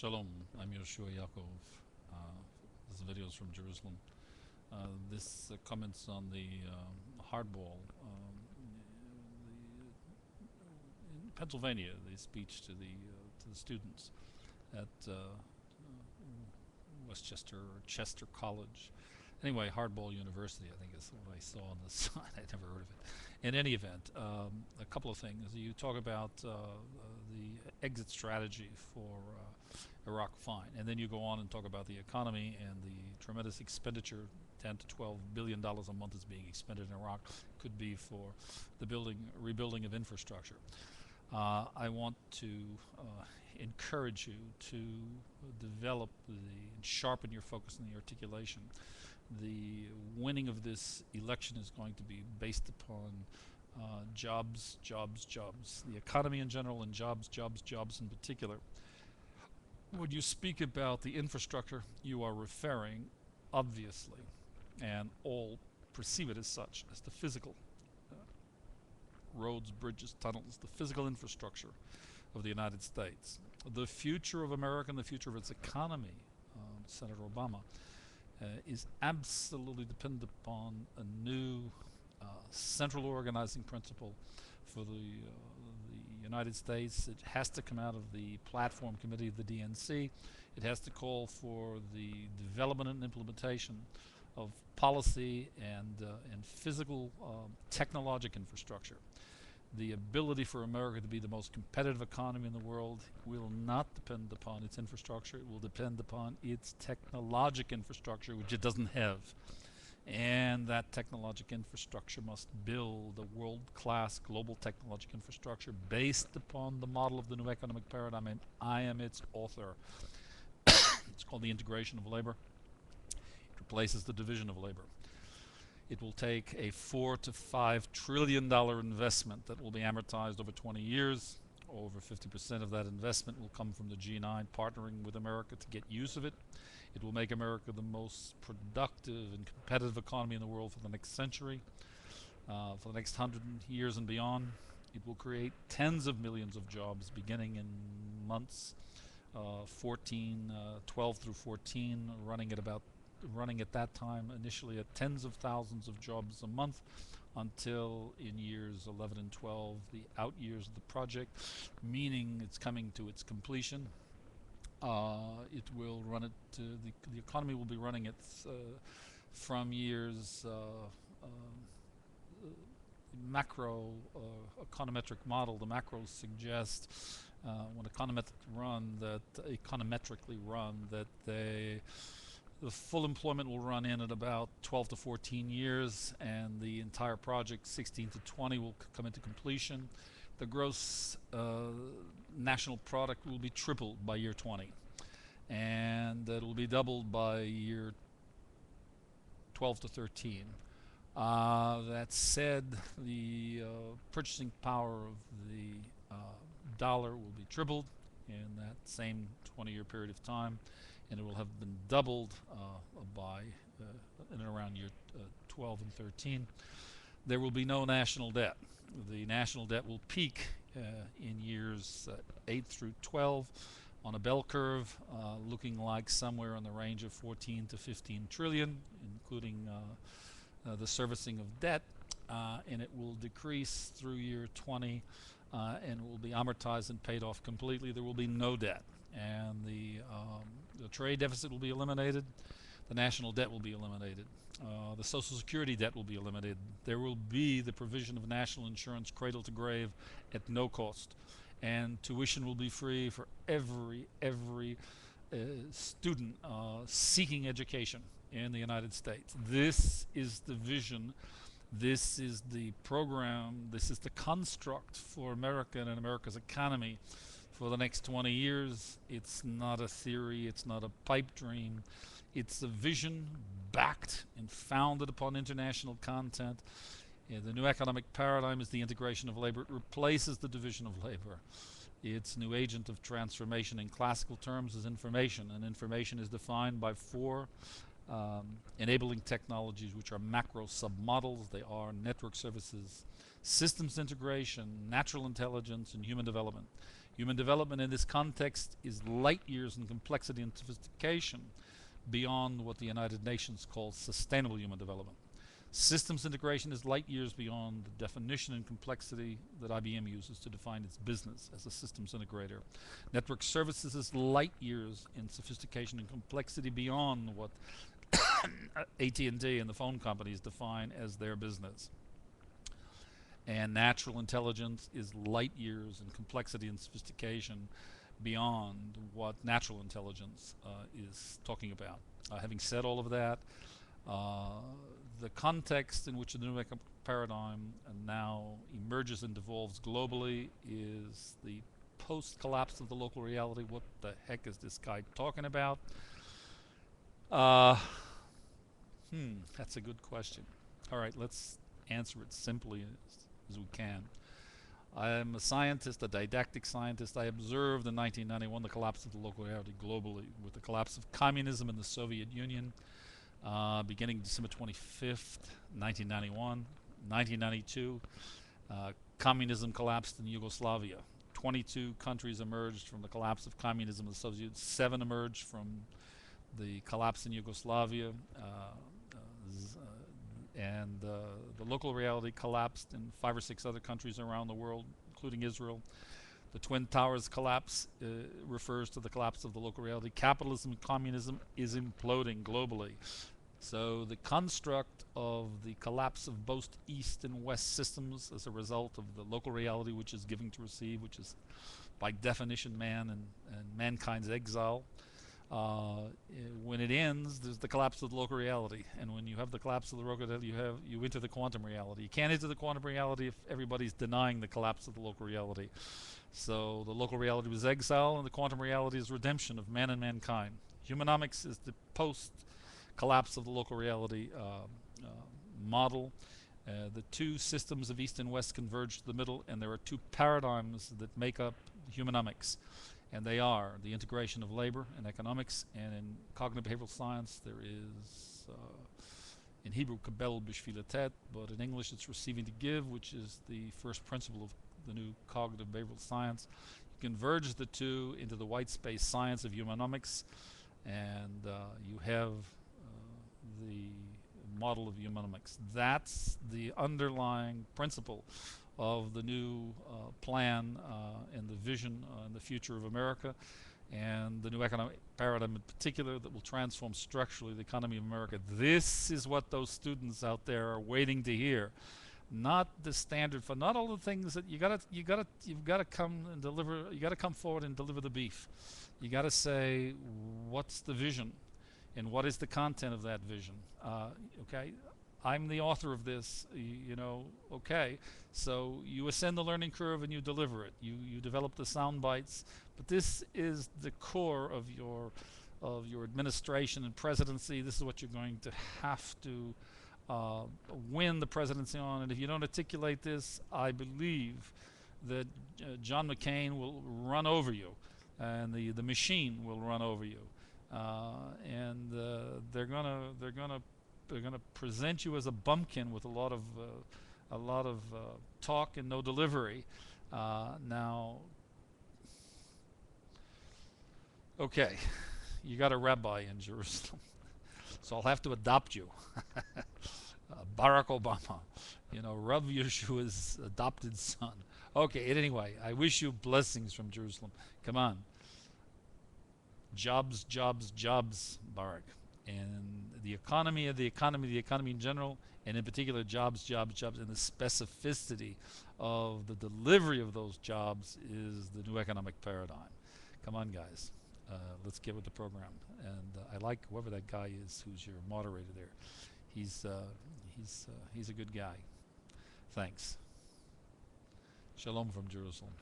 Shalom, I'm Yoshua Yaakov. This video is from Jerusalem. This comments on the Hardball in Pennsylvania, the speech to the students at Westchester or Chester College. Anyway, Hardball University, I think is what I saw on the sign. I'd never heard of it. In any event, a couple of things. You talk about the exit strategy for Iraq, fine, and then you go on and talk about the economy and the tremendous expenditure. 10 to 12 billion dollars a month is being expended in Iraq. Could be for the rebuilding of infrastructure. I want to encourage you to develop and sharpen your focus and the articulation. The winning of this election is going to be based upon jobs, jobs, jobs. The economy in general and jobs, jobs, jobs in particular. When you speak about the infrastructure, you are referring, obviously, and all perceive it as such, as the physical roads, bridges, tunnels, the physical infrastructure of the United States. The future of America and the future of its economy, Senator Obama, is absolutely dependent upon a new central organizing principle for the United States. It has to come out of the platform committee of the DNC. It has to call for the development and implementation of policy and physical technologic infrastructure. The ability for America to be the most competitive economy in the world will not depend upon its infrastructure. It will depend upon its technologic infrastructure, which it doesn't have. And that technologic infrastructure must build a world-class global technologic infrastructure based upon the model of the new economic paradigm, and I am its author. It's called the integration of labor. It replaces the division of labor. It will take a $4 to $5 trillion investment that will be amortized over 20 years. Over 50% of that investment will come from the G9 partnering with America to get use of it. It will make America the most productive and competitive economy in the world for the next century, for the next 100 years and beyond. It will create tens of millions of jobs beginning in months 12 through 14, running at that time initially at tens of thousands of jobs a month until in years 11 and 12, the out years of the project, meaning it's coming to its completion. It will run it to the economy will be running it from years macro econometric model. The macros suggest when econometrically run that the full employment will run in at about 12 to 14 years, and the entire project 16 to 20 will come into completion. The gross national product will be tripled by year 20, and it will be doubled by year 12 to 13. That said, the purchasing power of the dollar will be tripled in that same 20-year period of time, and it will have been doubled by in and around year 12 and 13. There will be no national debt. The national debt will peak in years 8 through 12 on a bell curve, looking like somewhere in the range of 14 to 15 trillion, including the servicing of debt, and it will decrease through year 20 and will be amortized and paid off completely. There will be no debt, and the trade deficit will be eliminated. The national debt will be eliminated. The Social Security debt will be eliminated. There will be the provision of national insurance cradle to grave at no cost, and tuition will be free for every student seeking education in the United States. This is the vision. This is the program. This is the construct for America and America's economy for the next 20 years. It's not a theory. It's not a pipe dream. It's a vision backed and founded upon international content. The new economic paradigm is the integration of labor. It replaces the division of labor. Its new agent of transformation in classical terms is information, and information is defined by four enabling technologies, which are macro submodels. They are network services, systems integration, natural intelligence, and human development. Human development in this context is light years in complexity and sophistication beyond what the United Nations calls sustainable human development. Systems integration is light years beyond the definition and complexity that IBM uses to define its business as a systems integrator. Network services is light years in sophistication and complexity beyond what AT&T and the phone companies define as their business. And natural intelligence is light years in complexity and sophistication beyond what natural intelligence is talking about. Having said all of that, the context in which the new economic paradigm now emerges and evolves globally is the post-collapse of the local reality. What the heck is this guy talking about? That's a good question. All right, let's answer it simply as we can. I'm a scientist, a didactic scientist. I observed in 1991 the collapse of the local reality globally with the collapse of communism in the Soviet Union, beginning December 25th, 1991. 1992, communism collapsed in Yugoslavia. 22 countries emerged from the collapse of communism in the Soviet Union. 7 emerged from the collapse in Yugoslavia. And the local reality collapsed in 5 or 6 other countries around the world, including Israel. The Twin Towers collapse refers to the collapse of the local reality. Capitalism and communism is imploding globally. So the construct of the collapse of both East and West systems as a result of the local reality, which is giving to receive, which is by definition man and mankind's exile. When it ends, there's the collapse of the local reality, and when you have the collapse of the local reality, you enter the quantum reality. You can't enter the quantum reality if everybody's denying the collapse of the local reality. So the local reality was exile, and the quantum reality is redemption of man and mankind. Humanomics is the post-collapse of the local reality model. The 2 systems of East and West converge to the middle, and there are 2 paradigms that make up humanomics. And they are the integration of labor and economics, and in cognitive behavioral science there is, in Hebrew, kabel b'shvilatet, but in English it's receiving to give, which is the first principle of the new cognitive behavioral science. You converge the 2 into the white space science of humanomics, and you have the model of humanomics. That's the underlying principle of the new plan and the vision and the future of America, and the new economic paradigm in particular that will transform structurally the economy of America. This is what those students out there are waiting to hear, not the standard for not all the things that you've got to come and deliver. You got to come forward and deliver the beef. You got to say what's the vision and what is the content of that vision. Okay. I'm the author of this, okay. So you ascend the learning curve and you deliver it. You develop the sound bites, but this is the core of your administration and presidency. This is what you're going to have to win the presidency on. And if you don't articulate this, I believe that John McCain will run over you, and the machine will run over you, and they're gonna present you as a bumpkin with a lot of talk and no delivery. Now, okay, you got a rabbi in Jerusalem, so I'll have to adopt you. Barack Obama, Rav Yeshua's adopted son. Okay, anyway, I wish you blessings from Jerusalem. Come on. Jobs, jobs, jobs, Barack. And the economy in general, and in particular jobs, jobs, jobs, and the specificity of the delivery of those jobs is the new economic paradigm. Come on, guys. Let's get with the program. And I like whoever that guy is who's your moderator there. He's a good guy. Thanks. Shalom from Jerusalem.